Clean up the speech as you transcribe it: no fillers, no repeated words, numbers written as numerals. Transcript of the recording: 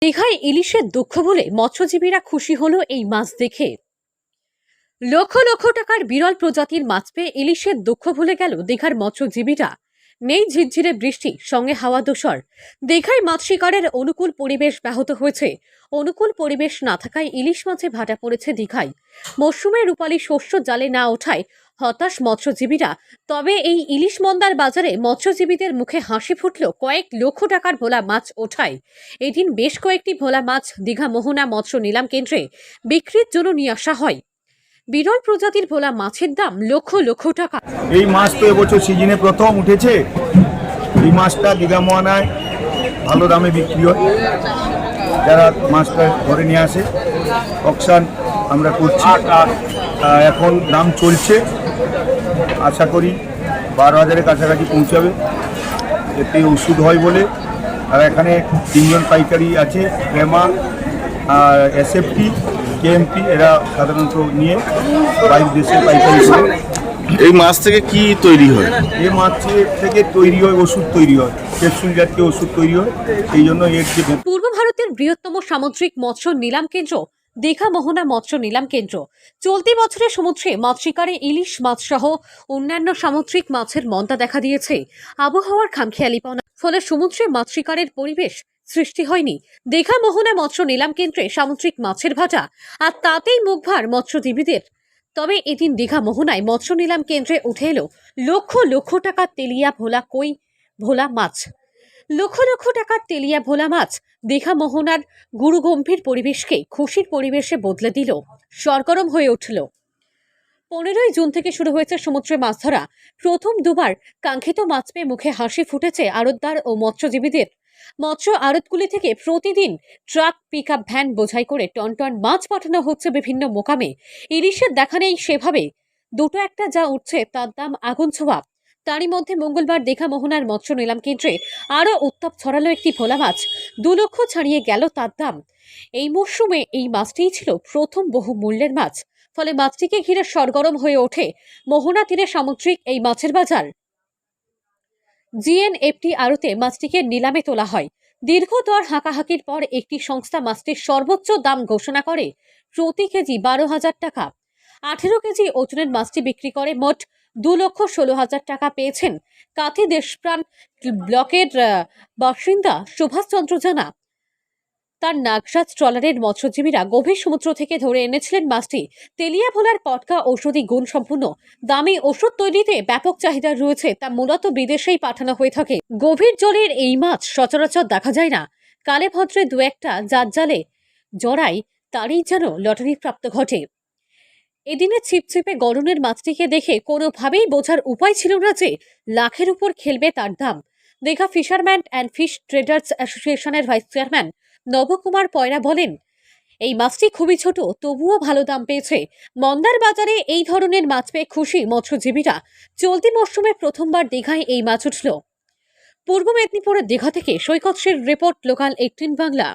দীঘায় ইলিশের দুঃখ বলে মৎস্যজীবীরা খুশি হলো এই মাছ দেখে। লক্ষ লক্ষ টাকার বিরল প্রজাতির মাছ পেয়ে ইলিশের দুঃখ ভুলে গেল দীঘার মৎস্যজীবীরা। নেই ঝিরঝিরে বৃষ্টি, সঙ্গে হাওয়া দোসর। দীঘায় মাছ শিকারের অনুকূল পরিবেশ ব্যাহত হয়েছে। অনুকূল পরিবেশ না থাকায় ইলিশ মাছে ভাটা পড়েছে দীঘায়। মরশুমে রূপালী শস্য জালে না ওঠায় হতাশ মৎস্যজীবীরা। তবে এই ইলিশ মন্দার বাজারে মৎস্যজীবীদের মুখে হাসি ফুটল কয়েক লক্ষ টাকার ভোলা মাছ ওঠায়। এদিন বেশ কয়েকটি ভোলা মাছ দীঘা মোহনা মৎস্য নিলাম কেন্দ্রে বিক্রির জন্য নিয়ে আসা হয়। বিরল প্রজাতির ভোলা মাছের দাম লক্ষ লক্ষ টাকা। এই মাছ তো এবছর সিজনে প্রথম উঠেছে। এই মাছটা দীঘা মোহনায় ভালো দামে বিক্রি হয়। যারা মাছটা ধরে নিয়ে আসে অকশন আমরা করছি, এখন দাম চলছে। আশা করি 12,000-এর কাছাকাছি পৌঁছাবে। এতে ওষুধ হয় বলে। আর এখানে 3জন পাইকারি আছে, প্রেমা আর এসএফটি কেএমপি, এরা সাধারণত নিয়ে বাইরে দেশে পাইকারি করে। এই মাছ থেকে কি তৈরি হয়? এই মাছের থেকে তৈরি হয় ওষুধ, তৈরি হয় ক্যাপসুল জাতীয় ওষুধ তৈরি হয়। এই জন্য এর যে পূর্ব ভারতের বৃহত্তম সামুদ্রিক মৎস্য নিলাম কেন্দ্র দীঘা মোহনা মৎস্য নিলাম কেন্দ্র চলতি বছরে সমুদ্রে মাছ শিকারে ইলিশ মাছ সহ অন্যান্য সামুদ্রিক মাছের মন্দা দেখা দিয়েছে। আবহাওয়ার খামখেয়ালিপনা ফলে সমুদ্রে মাছ শিকারের পরিবেশ সৃষ্টি হয়নি। দীঘা মোহনা মৎস্য নিলাম কেন্দ্রে সামুদ্রিক মাছের ভাটা, আর তাতেই মুখভার মৎস্যজীবীদের। তবে এদিন দীঘা মোহনায় মৎস্য নিলাম কেন্দ্রে উঠে এলো লক্ষ লক্ষ টাকার তেলিয়া ভোলা মাছ। লক্ষ লক্ষ টাকার তেলিয়া ভোলা মাছ দীঘা মোহনার গুরুগম্ভীর পরিবেশকে খুশির পরিবেশে বদলে দিল, সরগরম হয়ে উঠল। 15ই জুন থেকে শুরু হয়েছে সমুদ্রে মাছ ধরা। প্রথম দুবার কাঙ্ক্ষিত মাছ পেয়ে মুখে হাসি ফুটেছে আড়তদার ও মৎস্যজীবীদের। মৎস্য আড়তগুলি থেকে প্রতিদিন ট্রাক, পিকআপ ভ্যান বোঝাই করে টন টন মাছ পাঠানো হচ্ছে বিভিন্ন মোকামে। ইলিশের দেখা নেই সেভাবে, দুটো একটা যা উঠছে তার দাম আগুন ছোঁয়া। তারই মধ্যে মঙ্গলবার দীঘা মোহনার মৎস্য নিলাম কেন্দ্রে আরও উত্তাপ ছড়ালো একটি ভোলা মাছ। 2 লক্ষ ছাড়িয়ে গেল তার দাম। এই মরশুমে এই মাছটিই ছিল প্রথম বহু মূল্যের মাছ। ফলে মাছটিকে ঘিরে সরগরম হয়ে ওঠে মোহনা তীরে সামুদ্রিক এই মাছের বাজার। জিএনএফটি আড়তে মাছটিকে নিলামে তোলা হয়। দীর্ঘ দর হাঁকাহাকির পর একটি সংস্থা মাছটির সর্বোচ্চ দাম ঘোষণা করে প্রতি কেজি 12,000 টাকা। 18 কেজি ওজনের মাছটি বিক্রি করে মোট 2,16,000 টাকা পেয়েছেন কাথি দেশপ্রাণ ব্লকের বাসিন্দা সুভাষচন্দ্র জানা। তার নাগরাজ ট্রলারের মৎস্যজীবীরা গভীর সমুদ্র থেকে ধরে এনেছিলেন মাছটি। তেলিয়া ভোলার পটকা ঔষধি গুণ সম্পূর্ণ। দামি ওষুধ তৈরিতে ব্যাপক চাহিদা রয়েছে, তা মূলত বিদেশেই পাঠানো হয়ে থাকে। গভীর জলের এই মাছ সচরাচর দেখা যায় না। কালে ভদ্রে দু একটা যার জালে জড়াই, তারই যেন লটারি প্রাপ্ত ঘটে। এদিনে ছিপছিপে গরনের মাছটিকে দেখে কোনোভাবেই বোঝার উপায় ছিল না যে লাখের উপর খেলবে তার দাম। Digha fisherman and fish traders অ্যাসোসিয়েশনের ভাইস চেয়ারম্যান নবকুমার পয়রা বলেন, এই মাছটি খুবই ছোট, তবুও ভালো দাম পেয়েছে। মন্দার বাজারে এই ধরনের মাছ পেয়ে খুশি মৎস্যজীবীরা। চলতি মরশুমে প্রথমবার দীঘায় এই মাছ উঠল। পূর্ব মেদিনীপুরের দীঘা থেকে সৈকত শের রিপোর্ট, লোকাল 18 বাংলা।